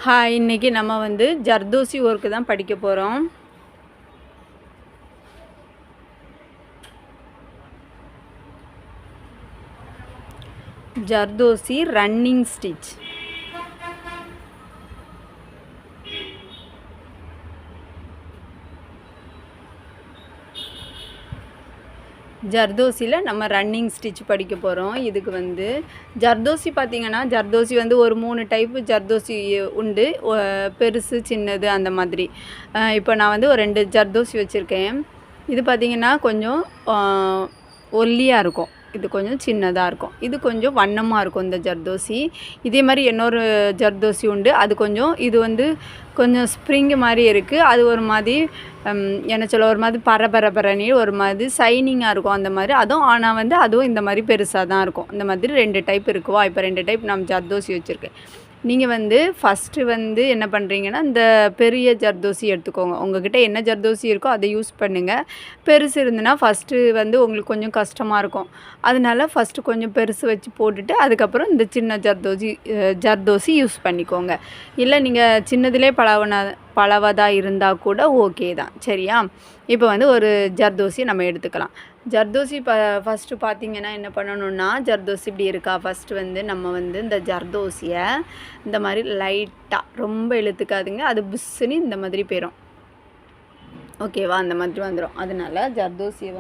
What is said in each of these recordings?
Hi, இன்றைக்கி நம்ம வந்து ஜர்தோசி ஒர்க்கு தான் படிக்க போகிறோம். Zardozi running stitch. ஜர்தோசியில் நம்ம ரன்னிங் ஸ்டிச் படிக்க போகிறோம். இதுக்கு வந்து ஜர்தோசி பார்த்திங்கன்னா, ஜர்தோசி வந்து ஒரு 3 டைப்பு ஜர்தோசி உண்டு. பெருசு, சின்னது அந்த மாதிரி. இப்போ நான் வந்து ஒரு 2 ஜர்தோசி வச்சுருக்கேன். இது பார்த்திங்கன்னா கொஞ்சம் ஒல்லியாக இருக்கும், இது கொஞ்சம் சின்னதாக இருக்கும். இது கொஞ்சம் வண்ணமாக இருக்கும் இந்த ஜர்தோசி. இதே மாதிரி இன்னொரு ஜர்தோசி உண்டு, அது கொஞ்சம் இது வந்து கொஞ்சம் ஸ்ப்ரிங்கு மாதிரி இருக்குது. அது ஒரு மாதிரி என்ன சொல்ல, ஒரு மாதிரி பரபரப்பரணி ஒரு மாதிரி ஷைனிங்காக இருக்கும் அந்த மாதிரி. ஆனால் வந்து அதுவும் இந்த மாதிரி பெருசாக தான் இருக்கும். இந்த மாதிரி 2 டைப் இருக்குவா. இப்போ 2 டைப் நம்ம ஜர்தோசி வச்சுருக்கேன். நீங்கள் வந்து ஃபஸ்ட்டு வந்து என்ன பண்ணுறீங்கன்னா, இந்த பெரிய ஜர்தோசி எடுத்துக்கோங்க. உங்கள்கிட்ட என்ன ஜர்தோசி இருக்கோ அதை யூஸ் பண்ணுங்கள். பெருசு இருந்துன்னா ஃபஸ்ட்டு வந்து உங்களுக்கு கொஞ்சம் கஷ்டமாக இருக்கும். அதனால ஃபஸ்ட்டு கொஞ்சம் பெருசு வச்சு போட்டுட்டு அதுக்கப்புறம் இந்த சின்ன ஜர்தோசி யூஸ் பண்ணிக்கோங்க. இல்லை நீங்கள் சின்னதுலேயே பழவதாக இருந்தால் கூட ஓகே தான், சரியா? இப்போ வந்து ஒரு ஜர்தோசி நம்ம எடுத்துக்கலாம். ஜர்தோசி ஃபஸ்ட்டு பார்த்திங்கன்னா என்ன பண்ணணுன்னா, ஜர்தோசி இப்படி இருக்கா. ஃபஸ்ட்டு வந்து நம்ம வந்து இந்த ஜர்தோசியை இந்த மாதிரி லைட்டாக, ரொம்ப இழுத்துக்காதுங்க, அது புஷ்ஷுன்னு இந்த மாதிரி போயிடும், ஓகேவா? அந்த மாதிரி வந்துடும். அதனால ஜர்தோசியை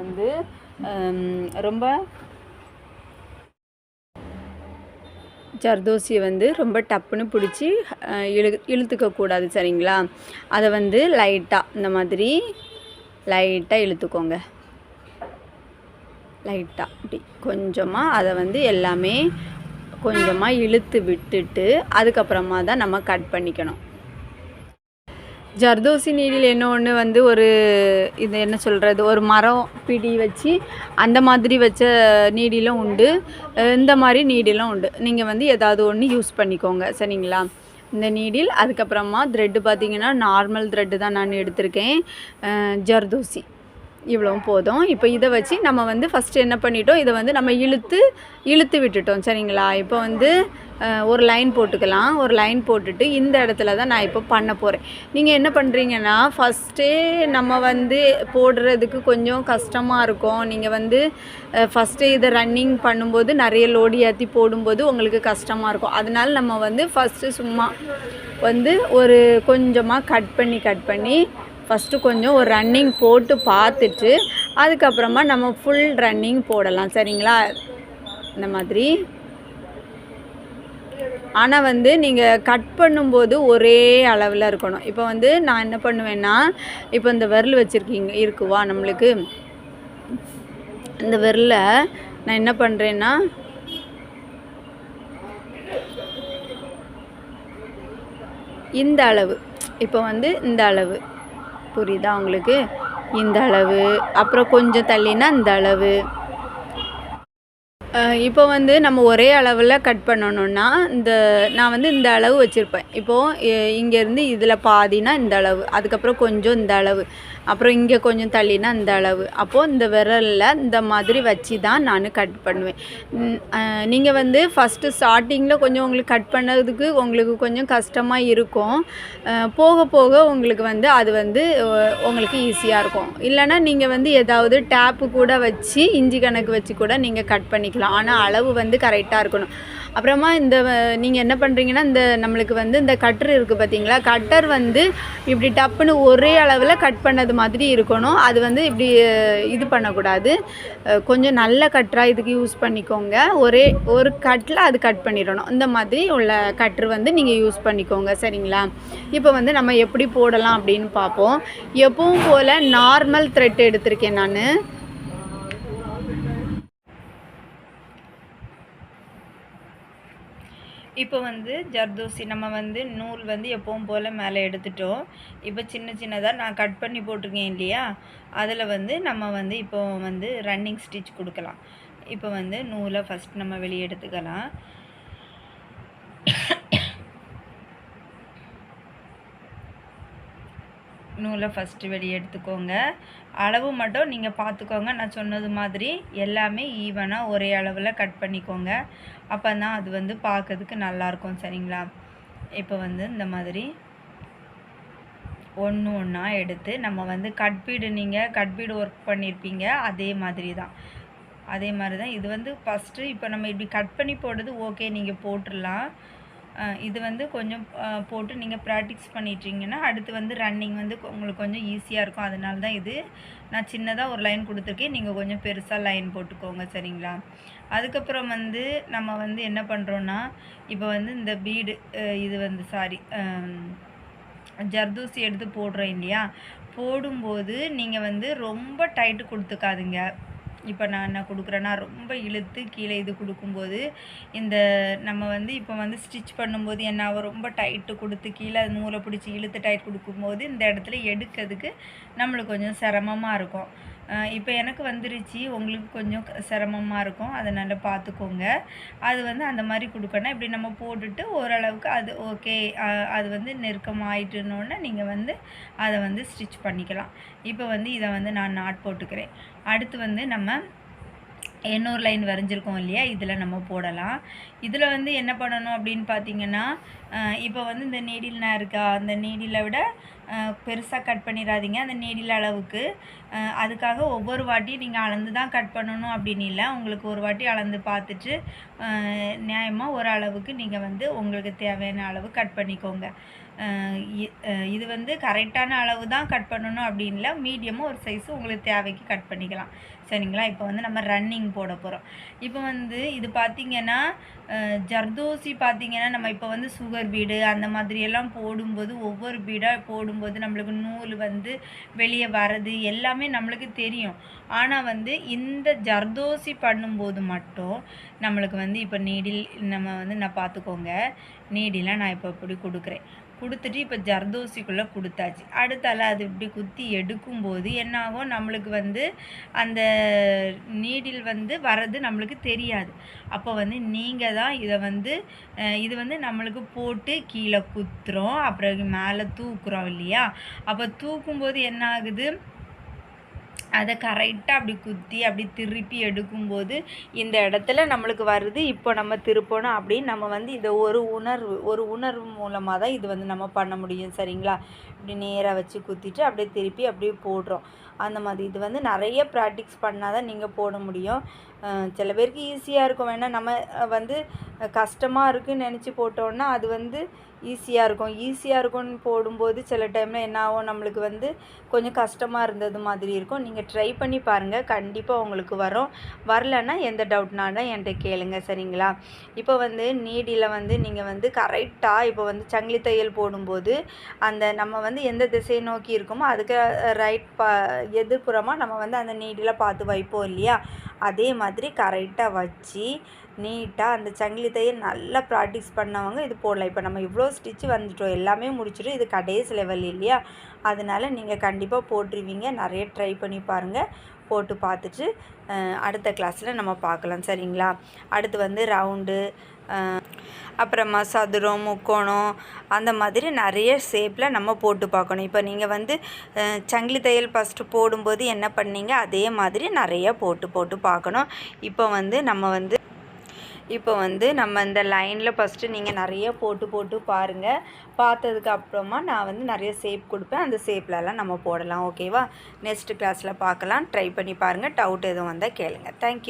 வந்து ரொம்ப டப்புன்னு பிடிச்சி இழுத்துக்கக்கூடாது, சரிங்களா? அதை வந்து லைட்டாக இந்த மாதிரி லைட்டாக இழுத்துக்கோங்க. லைட்டாக இப்படி கொஞ்சமாக அதை வந்து எல்லாமே கொஞ்சமாக இழுத்து விட்டுட்டு அதுக்கப்புறமா தான் நம்ம கட் பண்ணிக்கணும். ஜர்தோசி நீடில் என்ன ஒன்று வந்து ஒரு இது என்ன சொல்கிறது, ஒரு மரம் பிடி வச்சு அந்த மாதிரி வச்ச நீடிலும் உண்டு, இந்த மாதிரி நீடிலும் உண்டு. நீங்கள் வந்து ஏதாவது ஒன்று யூஸ் பண்ணிக்கோங்க, சரிங்களா? இந்த நீடில். அதுக்கப்புறமா த்ரெட்டு பார்த்திங்கன்னா நார்மல் த்ரெட்டு தான் நான் எடுத்திருக்கேன். ஜர்தோசி இவ்வளவும் போதும். இப்போ இதை வச்சு நம்ம வந்து ஃபஸ்ட்டு என்ன பண்ணிட்டோம், இதை வந்து நம்ம இழுத்து விட்டுட்டோம், சரிங்களா? இப்போ வந்து ஒரு லைன் போட்டுக்கலாம். ஒரு லைன் போட்டுட்டு இந்த இடத்துல தான் நான் இப்போ பண்ண போகிறேன். நீங்கள் என்ன பண்ணுறீங்கன்னா, ஃபஸ்ட்டே நம்ம வந்து போடுறதுக்கு கொஞ்சம் கஷ்டமாக இருக்கும். நீங்கள் வந்து ஃபஸ்ட்டே இதை ரன்னிங் பண்ணும்போது நிறைய லோடு ஏற்றி போடும்போது உங்களுக்கு கஷ்டமாக இருக்கும். அதனால நம்ம வந்து ஃபஸ்ட்டு சும்மா வந்து ஒரு கொஞ்சமாக கட் பண்ணி ஃபஸ்ட்டு கொஞ்சம் ஒரு ரன்னிங் போட்டு பார்த்துட்டு அதுக்கப்புறமா நம்ம ஃபுல் ரன்னிங் போடலாம், சரிங்களா? இந்த மாதிரி. ஆனால் வந்து நீங்கள் கட் பண்ணும்போது ஒரே அளவில் இருக்கணும். இப்போ வந்து நான் என்ன பண்ணுவேன்னா, இப்போ இந்த விரல் இருக்குவா நம்மளுக்கு, இந்த விரலை நான் என்ன பண்ணுறேன்னா, இந்த அளவு, இப்போ வந்து இந்த அளவு புரியுதா உங்களுக்கு? இந்த அளவு, அப்புறம் கொஞ்சம் தள்ளினா இந்த அளவு. இப்போ வந்து நம்ம ஒரே அளவில் கட் பண்ணணுன்னா நான் வந்து இந்த அளவு வச்சுருப்பேன். இப்போது இங்கேருந்து இதில் பாதினா இந்த அளவு, அதுக்கப்புறம் கொஞ்சம் இந்த அளவு, அப்புறம் இங்கே கொஞ்சம் தள்ளினா இந்த அளவு. அப்போது இந்த விரலில் இந்த மாதிரி வச்சு தான் நான் கட் பண்ணுவேன். நீங்கள் வந்து ஃபஸ்ட்டு ஸ்டார்டிங்கில் கொஞ்சம் உங்களுக்கு கட் பண்ணதுக்கு உங்களுக்கு கொஞ்சம் கஷ்டமாக இருக்கும். போக போக உங்களுக்கு வந்து அது வந்து உங்களுக்கு ஈஸியாக இருக்கும். இல்லைனா நீங்கள் வந்து ஏதாவது டேப்பு கூட வச்சு இஞ்சி கணக்கு வச்சு கூட நீங்கள் கட் பண்ணிக்கலாம். ஆனால் அளவு வந்து கரெக்டாக இருக்கணும். அப்புறமா நீங்கள் என்ன பண்ணுறீங்கன்னா, நம்மளுக்கு வந்து இந்த கட்டர் இருக்குது பார்த்தீங்களா, கட்டர் வந்து இப்படி டப்புன்னு ஒரே அளவில் கட் பண்ணது மாதிரி இருக்கணும். அது வந்து இப்படி இது பண்ணக்கூடாது. கொஞ்சம் நல்ல கட்டராக இதுக்கு யூஸ் பண்ணிக்கோங்க. ஒரு கட்டில் அது கட் பண்ணிடணும். இந்த மாதிரி உள்ள கட்டர் வந்து நீங்கள் யூஸ் பண்ணிக்கோங்க, சரிங்களா? இப்போ வந்து நம்ம எப்படி போடலாம் அப்படின்னு பார்ப்போம். எப்பவும் போல் நார்மல் த்ரெட் எடுத்திருக்கேன் நான். இப்போ வந்து ஜர்தோசி நம்ம வந்து நூல் வந்து எப்பவும் போல் மேலே எடுத்துட்டோம். இப்போ சின்னதாக நான் கட் பண்ணி போட்டிருக்கேன் இல்லையா, அதில் வந்து நம்ம வந்து இப்போ வந்து ரன்னிங் ஸ்டிச் கொடுக்கலாம். இப்போ வந்து நூலை ஃபஸ்ட் நம்ம வெளியே எடுத்துக்கலாம். நூலை ஃபஸ்ட்டு வெளியே எடுத்துக்கோங்க. அளவு மட்டும் நீங்கள் பார்த்துக்கோங்க. நான் சொன்னது மாதிரி எல்லாமே ஈவனாக ஒரே அளவில் கட் பண்ணிக்கோங்க. அப்போ தான் அது வந்து பார்க்கறதுக்கு நல்லாயிருக்கும், சரிங்களா? இப்போ வந்து இந்த மாதிரி ஒன்று ஒன்றா எடுத்து நம்ம வந்து கட் பீடு, நீங்கள் கட் பீடு ஒர்க் பண்ணியிருப்பீங்க அதே மாதிரி தான். இது வந்து ஃபஸ்ட்டு இப்போ நம்ம இப்படி கட் பண்ணி போடுறது ஓகே, நீங்கள் போட்டுடலாம். இது வந்து கொஞ்சம் போட்டு நீங்கள் ப்ராக்டிஸ் பண்ணிட்டீங்கன்னா அடுத்து வந்து ரன்னிங் வந்து உங்களுக்கு கொஞ்சம் ஈஸியாக இருக்கும். அதனால தான் இது நான் சின்னதாக ஒரு லைன் கொடுத்துருக்கேன், நீங்கள் கொஞ்சம் பெருசாக லைன் போட்டுக்கோங்க, சரிங்களா? அதுக்கப்புறம் வந்து நம்ம வந்து என்ன பண்ணுறோன்னா, இப்போ வந்து இந்த பீடு இது வந்து ஜர்தோசி எடுத்து போடுறோம் இல்லையா, போடும்போது நீங்கள் வந்து ரொம்ப டைட்டு கொடுத்துக்காதுங்க. இப்போ நான் என்ன கொடுக்குறேன்னா ரொம்ப இழுத்து கீழே இது கொடுக்கும்போது இந்த நம்ம வந்து இப்போ வந்து ஸ்டிச் பண்ணும்போது என்ன ஆகும், ரொம்ப டைட்டு கொடுத்து கீழே நூலை பிடிச்சி இழுத்து டைட் கொடுக்கும்போது இந்த இடத்துல எடுக்கிறதுக்கு நம்மளுக்கு கொஞ்சம் சிரமமாக இருக்கும். இப்போ எனக்கு வந்துருச்சு, உங்களுக்கு கொஞ்சம் சிரமமாக இருக்கும், அதனால் பார்த்துக்கோங்க. அது வந்து அந்த மாதிரி கொடுக்கணும். இப்படி நம்ம போட்டுட்டு ஓரளவுக்கு அது ஓகே, அது வந்து நெருக்கமாயிட்டுனோடனே நீங்கள் வந்து அதை வந்து ஸ்டிச் பண்ணிக்கலாம். இப்போ வந்து இதை வந்து நான் நாட் போட்டுக்கிறேன். அடுத்து வந்து நம்ம இன்னொரு லைன் வரைஞ்சிருக்கோம் இல்லையா, இதில் நம்ம போடலாம். இதில் வந்து என்ன பண்ணணும் அப்படின்னு பார்த்தீங்கன்னா, இப்போ வந்து இந்த நீடில் இருக்கா, அந்த நீடிலை விட பெருசாக கட் பண்ணிடாதீங்க அந்த நீடில் அளவுக்கு. அதுக்காக ஒவ்வொரு வாட்டியும் நீங்கள் அளந்து தான் கட் பண்ணணும் அப்படின்னு இல்லை, உங்களுக்கு ஒரு வாட்டி அளந்து பார்த்துட்டு நியாயமாக ஒரு அளவுக்கு நீங்கள் வந்து உங்களுக்கு தேவையான அளவு கட் பண்ணிக்கோங்க. இது வந்து கரெக்டான அளவு தான் கட் பண்ணணும் அப்படின்ல, மீடியமாக ஒரு சைஸு உங்களுக்கு தேவைக்கு கட் பண்ணிக்கலாம், சரிங்களா? இப்போ வந்து நம்ம ரன்னிங் போட போகிறோம். இப்போ வந்து இது பார்த்திங்கன்னா ஜர்தோசி பார்த்திங்கன்னா நம்ம இப்போ வந்து சுகர் பீடு அந்த மாதிரியெல்லாம் போடும்போது ஒவ்வொரு பீடாக போடும்போது நம்மளுக்கு நூல் வந்து வெளியே வர்றது எல்லாமே நம்மளுக்கு தெரியும். ஆனால் வந்து இந்த ஜர்தோசி பண்ணும்போது மட்டும் நம்மளுக்கு வந்து இப்போ நீடில் நம்ம வந்து நான் பார்த்துக்கோங்க, நீடிலாம் நான் இப்போ இப்படி கொடுக்குறேன், கொடுத்துட்டு இப்போ ஜர்தோசிக்குள்ளே கொடுத்தாச்சு. அடுத்தால அது இப்படி குத்தி எடுக்கும்போது என்ன ஆகும், நம்மளுக்கு வந்து அந்த நீடில் வந்து வர்றது நம்மளுக்கு தெரியாது. அப்போ வந்து நீங்கள் தான் இதை வந்து இது வந்து நம்மளுக்கு போட்டு கீழே குத்துறோம், அப்புறம் மேலே தூக்குறோம் இல்லையா, அப்போ தூக்கும்போது என்ன ஆகுது, அதை கரெக்டாக அப்படி குத்தி அப்படி திருப்பி எடுக்கும்போது இந்த இடத்துல நம்மளுக்கு வருது. இப்போ நம்ம திருப்பணும் அப்படின்னு நம்ம வந்து இதை ஒரு உணர்வு மூலமாக தான் இது வந்து நம்ம பண்ண முடியும், சரிங்களா? இப்படி நேராக வச்சு குத்திட்டு அப்படியே திருப்பி அப்படியே போடுறோம். அந்த மாதிரி இது வந்து நிறைய ப்ராக்டிஸ் பண்ணால் தான் நீங்கள் போட முடியும். சில பேருக்கு ஈஸியாக இருக்கும், வேணால் நம்ம வந்து கஷ்டமாக இருக்குதுன்னு நினச்சி போட்டோன்னா அது வந்து ஈஸியாக இருக்கும்னு போடும்போது சில டைமில் என்ன ஆகும், நம்மளுக்கு வந்து கொஞ்சம் கஷ்டமாக இருந்தது மாதிரி இருக்கும். நீங்கள் ட்ரை பண்ணி பாருங்கள், கண்டிப்பாக உங்களுக்கு வரும். வரலன்னா எந்த டவுட்னாலும் என்கிட்ட கேளுங்க, சரிங்களா? இப்போ வந்து நீடியில் வந்து நீங்கள் வந்து கரெக்டாக இப்போ வந்து சங்கிலி தையல் போடும்போது அந்த நம்ம வந்து எந்த திசையை நோக்கி இருக்கோமோ அதுக்கு எதிர்ப்புறமாக நம்ம வந்து அந்த நீடியில் பார்த்து வைப்போம் இல்லையா, அதே மாதிரி கரெக்டாக வச்சு நீட்டாக அந்த சங்கிலி தையல் நல்லா ப்ராக்டிஸ் பண்ணவங்க இது போடலாம். இப்போ நம்ம இவ்வளோ ஸ்டிச்சு வந்துட்டோம், எல்லாமே முடிச்சுட்டு இது கடைசி லெவல் இல்லையா, அதனால் நீங்கள் கண்டிப்பாக போட்டுருவீங்க. நிறைய ட்ரை பண்ணி பாருங்கள், போட்டு பார்த்துட்டு அடுத்த கிளாஸில் நம்ம பார்க்கலாம், சரிங்களா? அடுத்து வந்து ரவுண்டு, அப்புறமா சதுரம், முக்கோணம், அந்த மாதிரி நிறைய ஷேப்பில் நம்ம போட்டு பார்க்கணும். இப்போ நீங்கள் வந்து சங்கிலி தையல் ஃபஸ்ட்டு போடும்போது என்ன பண்ணீங்க, அதே மாதிரி நிறைய போட்டு பார்க்கணும். இப்போ வந்து நம்ம இந்த லைனில் ஃபஸ்ட்டு நீங்கள் நிறைய போட்டு பாருங்கள். பார்த்ததுக்கு அப்புறமா நான் வந்து நிறைய ஷேப் கொடுப்பேன், அந்த ஷேப்லலாம் நம்ம போடலாம், ஓகேவா? நெக்ஸ்ட் கிளாஸில் பார்க்கலாம். ட்ரை பண்ணி பாருங்கள், டவுட் எதுவும் வந்தால் கேளுங்கள். தேங்க்யூ.